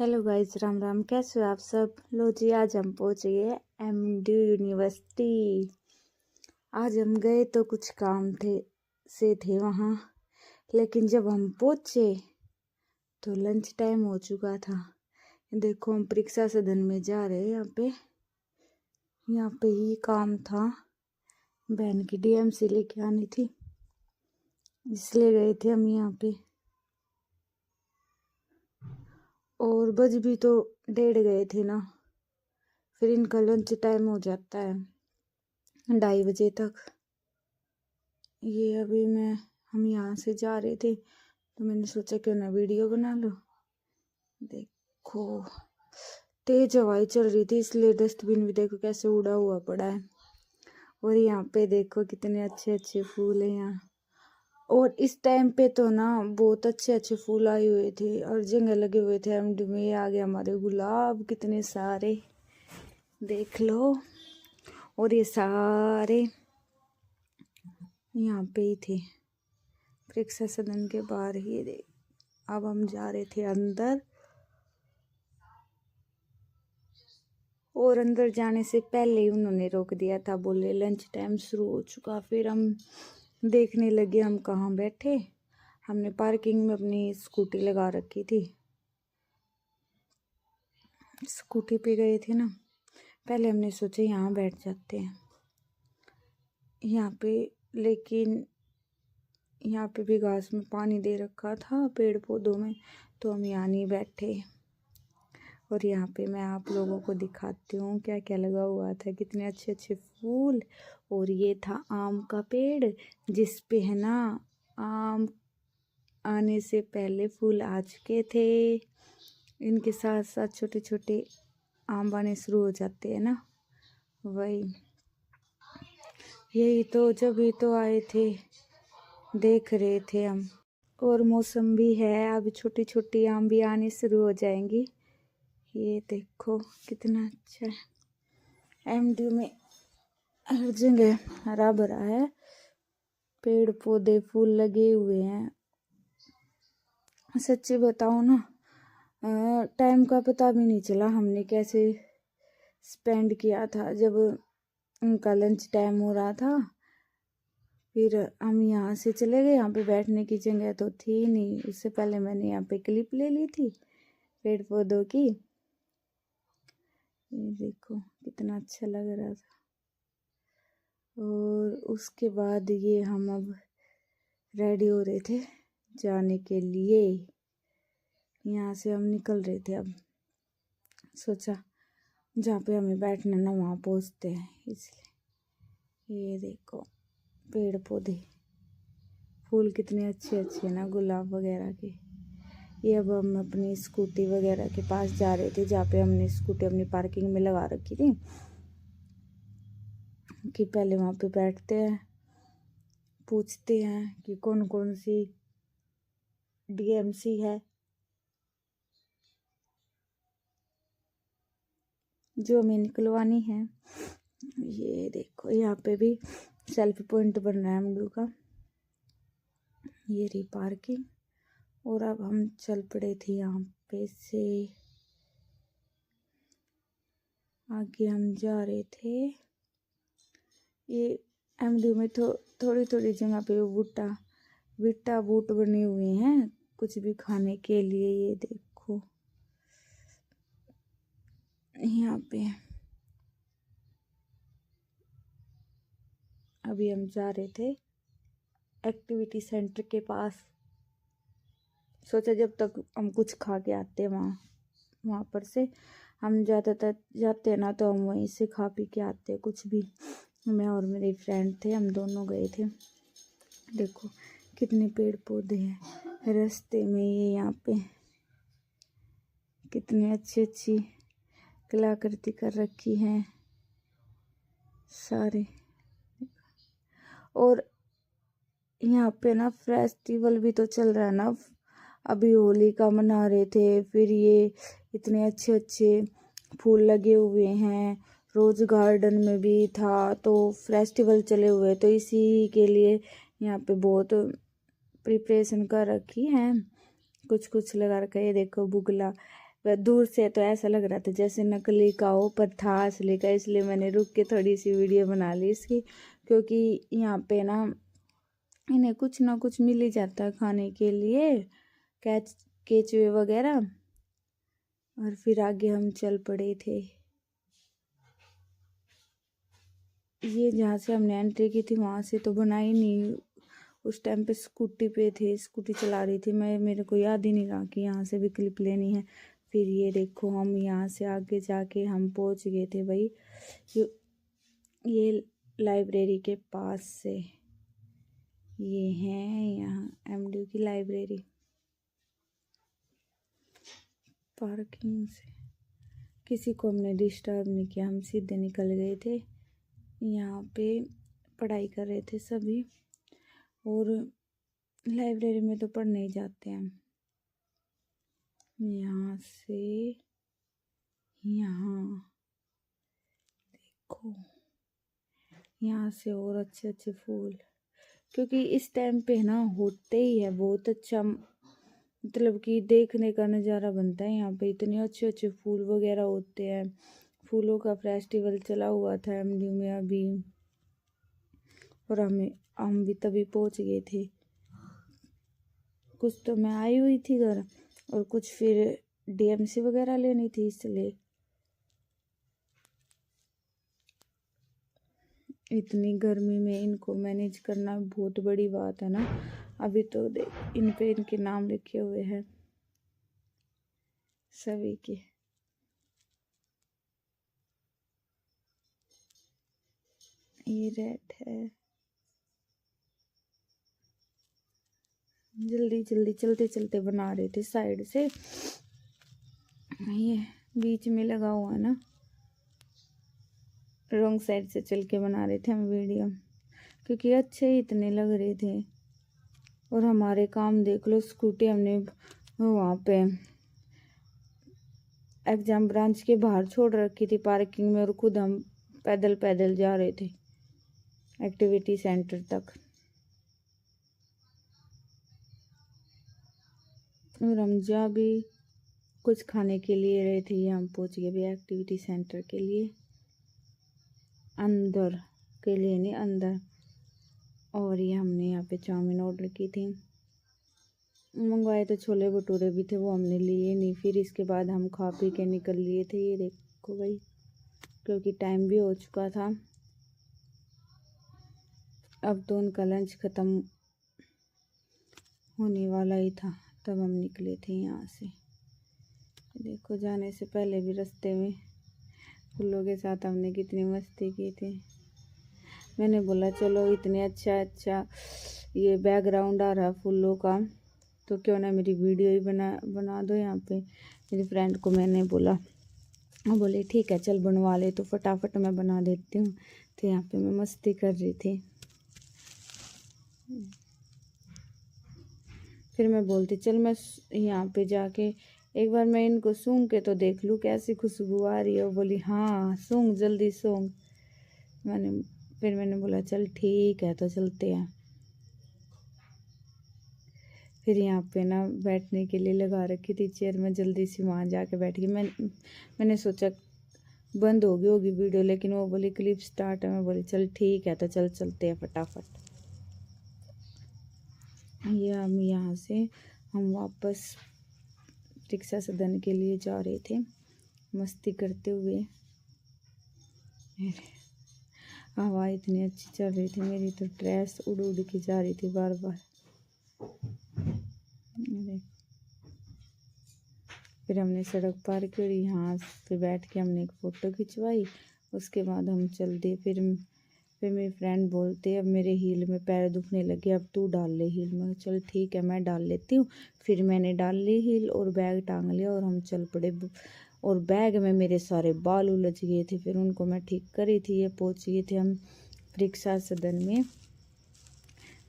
Hello guys, Ram Ram. कैसे हो आप सब? लो जी, आज हम पहुंच गए एमडी यूनिवर्सिटी। आज हम गए तो कुछ काम थे वहाँ, लेकिन जब हम पहुंचे तो लंच टाइम हो चुका था। देखो, हम परीक्षा सदन में जा रहे हैं। यहाँ पे ही काम था। बहन की डीएमसी लेके आनी थी, इसलिए गए थे हम यहाँ पे। और बज भी तो 1:30 गए थे ना, फिर इनका लंच टाइम हो जाता है 2:30 बजे तक। ये अभी हम यहाँ से जा रहे थे तो मैंने सोचा क्यों ना वीडियो बना लो। देखो, तेज हवाएं चल रही थी, इसलिए डस्टबिन भी देखो कैसे उड़ा हुआ पड़ा है। और यहाँ पे देखो कितने अच्छे अच्छे फूल हैं यहाँ। और इस टाइम पे तो ना बहुत अच्छे अच्छे फूल आए हुए थे और जंग लगे हुए थे। एमडी में आ गए हमारे गुलाब, कितने सारे देख लो। और ये सारे यहाँ पे ही थे, परीक्षा सदन के बाहर ही। अब हम जा रहे थे अंदर, और अंदर जाने से पहले ही उन्होंने रोक दिया था, बोले लंच टाइम शुरू हो चुका। फिर हम देखने लगे हम कहाँ बैठे। हमने पार्किंग में अपनी स्कूटी लगा रखी थी, स्कूटी पे गए थे ना। पहले हमने सोचा यहाँ बैठ जाते हैं यहाँ पे, लेकिन यहाँ पे भी घास में पानी दे रखा था, पेड़ पौधों में, तो हम यहाँ नहीं बैठे। और यहाँ पे मैं आप लोगों को दिखाती हूँ क्या क्या लगा हुआ था, कितने अच्छे अच्छे फूल। और ये था आम का पेड़, जिस पे है ना आम आने से पहले फूल आ चुके थे। इनके साथ साथ छोटे छोटे आम आने शुरू हो जाते हैं ना, वही। यही तो जब ही तो आए थे, देख रहे थे हम। और मौसम भी है, अभी छोटी छोटी आम भी आने शुरू हो जाएंगी। ये देखो कितना अच्छा है। एमडी में हर जगह हरा भरा है, पेड़ पौधे फूल लगे हुए हैं। सच्ची बताऊं ना, टाइम का पता भी नहीं चला हमने कैसे स्पेंड किया था। जब उनका लंच टाइम हो रहा था, फिर हम यहाँ से चले गए। यहाँ पे बैठने की जगह तो थी नहीं, उससे पहले मैंने यहाँ पे क्लिप ले ली थी पेड़ पौधों की। ये देखो कितना अच्छा लग रहा था। और उसके बाद ये हम अब रेडी हो रहे थे जाने के लिए। यहाँ से हम निकल रहे थे। अब सोचा जहाँ पे हमें बैठना ना वहाँ पहुँचते हैं, इसलिए। ये देखो पेड़ पौधे, फूल कितने अच्छे अच्छे ना, गुलाब वगैरह के। ये अब हम अपनी स्कूटी वगैरह के पास जा रहे थे, जहाँ पे हमने स्कूटी अपनी पार्किंग में लगा रखी थी, कि पहले वहाँ पे बैठते हैं, पूछते हैं कि कौन कौन सी डीएमसी है जो हमें निकलवानी है। ये देखो यहाँ पे भी सेल्फी पॉइंट बन रहा है एमडू का। ये रही पार्किंग। और अब हम चल पड़े थे यहाँ पे से आगे हम जा रहे थे। ये एमडी में थोड़ी थोड़ी जगह पे विटा बूट बने हुए हैं कुछ भी खाने के लिए। ये देखो यहाँ पे अभी हम जा रहे थे एक्टिविटी सेंटर के पास। सोचा जब तक हम कुछ खा के आते हैं वहाँ पर से। हम ज़्यादातर जाते हैं ना तो हम वहीं से खा पी के आते हैं कुछ भी। मैं और मेरे फ्रेंड थे, हम दोनों गए थे। देखो कितने पेड़ पौधे हैं रास्ते में। ये यहाँ पे कितनी अच्छी अच्छी कलाकृति कर रखी है सारे। और यहाँ पे ना फेस्टिवल भी तो चल रहा है ना, अभी होली का मना रहे थे। फिर ये इतने अच्छे अच्छे फूल लगे हुए हैं। रोज गार्डन में भी था, तो फेस्टिवल चले हुए, तो इसी के लिए यहाँ पे बहुत प्रिपरेशन कर रखी है। कुछ कुछ लगा रखा है। ये देखो बुगला वह दूर से तो ऐसा लग रहा था जैसे नकली का हो, पर था असली का, इसलिए मैंने रुक के थोड़ी सी वीडियो बना ली इसकी। क्योंकि यहाँ पे ना इन्हें कुछ ना कुछ मिल ही जाता है खाने के लिए, केचुए वगैरह। और फिर आगे हम चल पड़े थे। ये जहाँ से हमने एंट्री की थी वहाँ से तो बना ही नहीं, उस टाइम पे स्कूटी पे थे, स्कूटी चला रही थी मैं, मेरे को याद ही नहीं रहा कि यहाँ से भी क्लिप लेनी है। फिर ये देखो हम यहाँ से आगे जाके हम पहुँच गए थे भाई ये लाइब्रेरी के पास से। ये है यहाँ एमडी की लाइब्रेरी। पार्किंग से किसी को हमने डिस्टर्ब नहीं किया, हम सीधे निकल गए थे। यहाँ पे पढ़ाई कर रहे थे सभी, और लाइब्रेरी में तो पढ़ने ही जाते हैं। यहाँ से यहाँ देखो, यहाँ से और अच्छे अच्छे फूल, क्योंकि इस टाइम पे ना होते ही है बहुत अच्छा, मतलब कि देखने का नज़ारा बनता है। यहाँ पे इतने अच्छे अच्छे फूल वगैरह होते हैं। फूलों का फेस्टिवल चला हुआ था एमडी में अभी, और हम भी तभी पहुँच गए थे। कुछ तो मैं आई हुई थी घर, और कुछ फिर डीएमसी वगैरह लेनी थी, इसलिए। इतनी गर्मी में इनको मैनेज करना बहुत बड़ी बात है ना। अभी तो देख इन पे इनके नाम लिखे हुए हैं सभी के। ये रेड है। जल्दी जल्दी चलते चलते बना रहे थे साइड से, ये बीच में लगा हुआ है ना, रॉन्ग साइड से चल के बना रहे थे हम वीडियो, क्योंकि अच्छे ही इतने लग रहे थे। और हमारे काम देख लो, स्कूटी हमने वहाँ पे एग्जाम ब्रांच के बाहर छोड़ रखी थी पार्किंग में, और खुद हम पैदल पैदल जा रहे थे एक्टिविटी सेंटर तक। और हम जा भी कुछ खाने के लिए रहे थे, हम पहुँच गए भी एक्टिविटी सेंटर के लिए, अंदर के लिए नहीं, अंदर। और ये हमने यहाँ पे चाउमीन ऑर्डर की थी, मंगवाए तो छोले भटूरे भी थे, वो हमने लिए नहीं। फिर इसके बाद हम खा पी के निकल लिए थे। ये देखो भाई, क्योंकि टाइम भी हो चुका था, अब तो उनका लंच ख़त्म होने वाला ही था, तब हम निकले थे यहाँ से। देखो जाने से पहले भी रास्ते में फूलों के साथ हमने कितनी मस्ती की थी। मैंने बोला चलो इतने अच्छा ये बैकग्राउंड आ रहा फूलों का, तो क्यों ना मेरी वीडियो ही बना दो यहाँ पे। मेरी फ्रेंड को मैंने बोला, वो बोले ठीक है चल बनवा ले, तो फटाफट मैं बना देती हूँ। तो यहाँ पे मैं मस्ती कर रही थी। फिर मैं बोलती चल मैं यहाँ पे जाके एक बार मैं इनको सूंघ के तो देख लूँ कैसी खुशबू आ रही है। वो बोली हाँ सूंघ, जल्दी सूंघ। फिर मैंने बोला चल ठीक है, तो चलते हैं। फिर यहाँ पे ना बैठने के लिए लगा रखी थी चेयर, मैं जल्दी से वहाँ जाके बैठ गई। मैंने सोचा बंद होगी वीडियो, लेकिन वो बोली क्लिप स्टार्ट है। मैं बोली चल ठीक है, तो चलते हैं फटाफट। ये हम यहाँ से हम वापस रिक्शा सदन के लिए जा रहे थे मस्ती करते हुए। हवा इतनी अच्छी चल रही थी, मेरी तो ड्रेस उड़ उड़ के जा रही थी बार बार। फिर हमने सड़क पार की और यहाँ पे बैठ के हमने एक फ़ोटो खिंचवाई। उसके बाद हम चल दिए। फिर मेरी फ्रेंड बोलते अब मेरे हील में पैर दुखने लगे, अब तू डाल ले हील। मैं चल ठीक है मैं डाल लेती हूँ। फिर मैंने डाल ली हील और बैग टांग लिया और हम चल पड़े। और बैग में मेरे सारे बाल उलझ गए थे, फिर उनको मैं ठीक करी थी। ये पहुँच गए थे हम रिक्शा सदन में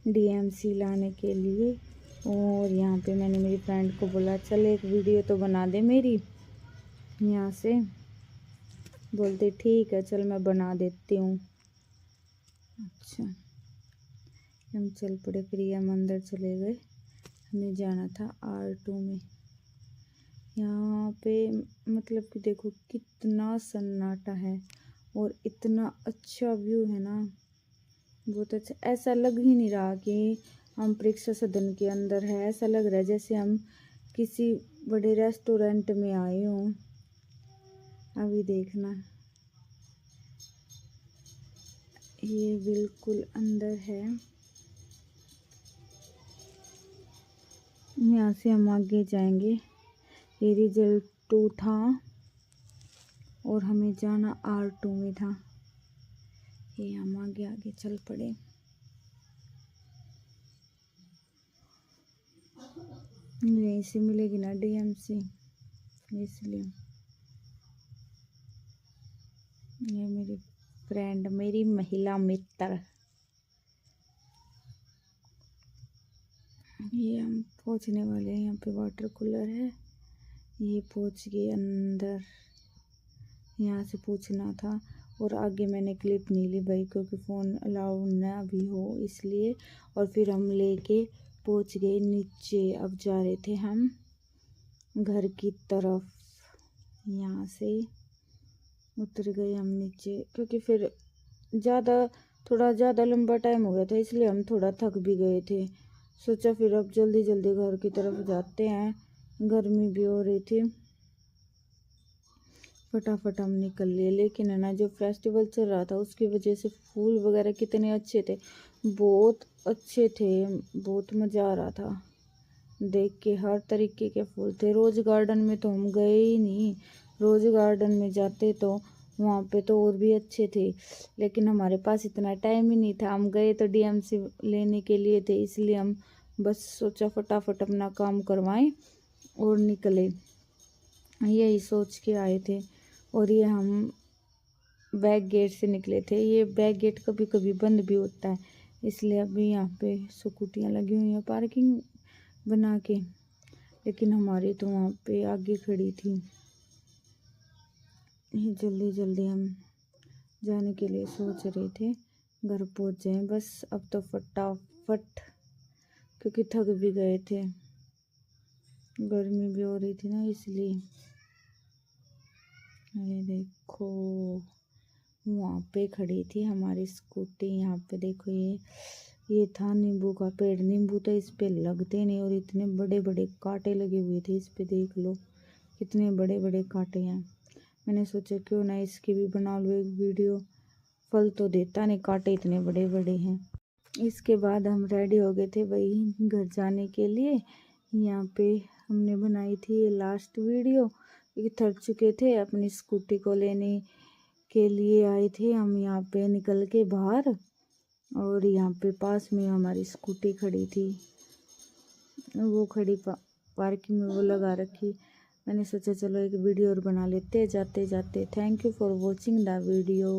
डीएमसी लाने के लिए। और यहाँ पे मैंने मेरी फ्रेंड को बोला चल एक वीडियो तो बना दे मेरी यहाँ से। बोलते ठीक है चल मैं बना देती हूँ। अच्छा हम चल पड़े। फिर हम अंदर चले गए, हमें जाना था R2 में। यहाँ पे मतलब कि देखो कितना सन्नाटा है और इतना अच्छा व्यू है ना, बहुत अच्छा। ऐसा लग ही नहीं रहा कि हम परीक्षा सदन के अंदर है, ऐसा लग रहा है जैसे हम किसी बड़े रेस्टोरेंट में आए हों। अभी देखना, ये बिल्कुल अंदर है। यहाँ से हम आगे जाएंगे। ये रिजल्ट 2 था और हमें जाना R2 में था। ये हम आगे आगे चल पड़े। यहीं से मिलेगी ना DMC, इसलिए। ये मेरी फ्रेंड, मेरी महिला मित्र। ये हम पहुंचने वाले हैं। यहाँ पे वाटर कूलर है। ये पहुंच गए अंदर। यहाँ से पूछना था और आगे मैंने क्लिप नहीं ली भाई, क्योंकि फ़ोन अलाउ ना भी हो इसलिए। और फिर हम लेके पहुंच गए नीचे। अब जा रहे थे हम घर की तरफ। यहाँ से उतर गए हम नीचे, क्योंकि फिर थोड़ा ज़्यादा लंबा टाइम हो गया था, इसलिए हम थोड़ा थक भी गए थे। सोचा फिर अब जल्दी जल्दी घर की तरफ जाते हैं, गर्मी भी हो रही थी। फटाफट हम निकल लिए। लेकिन है ना, जो फेस्टिवल चल रहा था उसकी वजह से फूल वगैरह कितने अच्छे थे, बहुत अच्छे थे, बहुत मज़ा आ रहा था देख के। हर तरीके के फूल थे। रोज़ गार्डन में तो हम गए ही नहीं, रोज़ गार्डन में जाते तो वहाँ पे तो और भी अच्छे थे, लेकिन हमारे पास इतना टाइम ही नहीं था। हम गए तो DMC लेने के लिए थे, इसलिए हम बस सोचा फटाफट अपना काम करवाएं और निकले, यही सोच के आए थे। और ये हम बैक गेट से निकले थे। ये बैक गेट कभी कभी बंद भी होता है, इसलिए अभी यहाँ पे स्कूटियाँ लगी हुई हैं पार्किंग बना के, लेकिन हमारी तो वहाँ पे आगे खड़ी थी। जल्दी जल्दी हम जाने के लिए सोच रहे थे, घर पहुँच जाएं बस अब तो फटाफट, क्योंकि थक भी गए थे, गर्मी भी हो रही थी ना इसलिए। ये देखो वहाँ पे खड़ी थी हमारी स्कूटी। यहाँ पे देखो, ये था नींबू का पेड़। नींबू तो इस पे लगते नहीं और इतने बड़े बड़े कांटे लगे हुए थे इस पे, देख लो कितने बड़े बड़े कांटे हैं। मैंने सोचा क्यों ना इसकी भी बना लो एक वीडियो, फल तो देता नहीं, कांटे इतने बड़े बड़े हैं। इसके बाद हम रेडी हो गए थे वही घर जाने के लिए। यहाँ पे हमने बनाई थी ये लास्ट वीडियो, क्योंकि थक चुके थे। अपनी स्कूटी को लेने के लिए आए थे हम यहाँ पे निकल के बाहर, और यहाँ पे पास में हमारी स्कूटी खड़ी थी, वो खड़ी पार्किंग में वो लगा रखी। मैंने सोचा चलो एक वीडियो और बना लेते जाते जाते। Thank you for watching the video.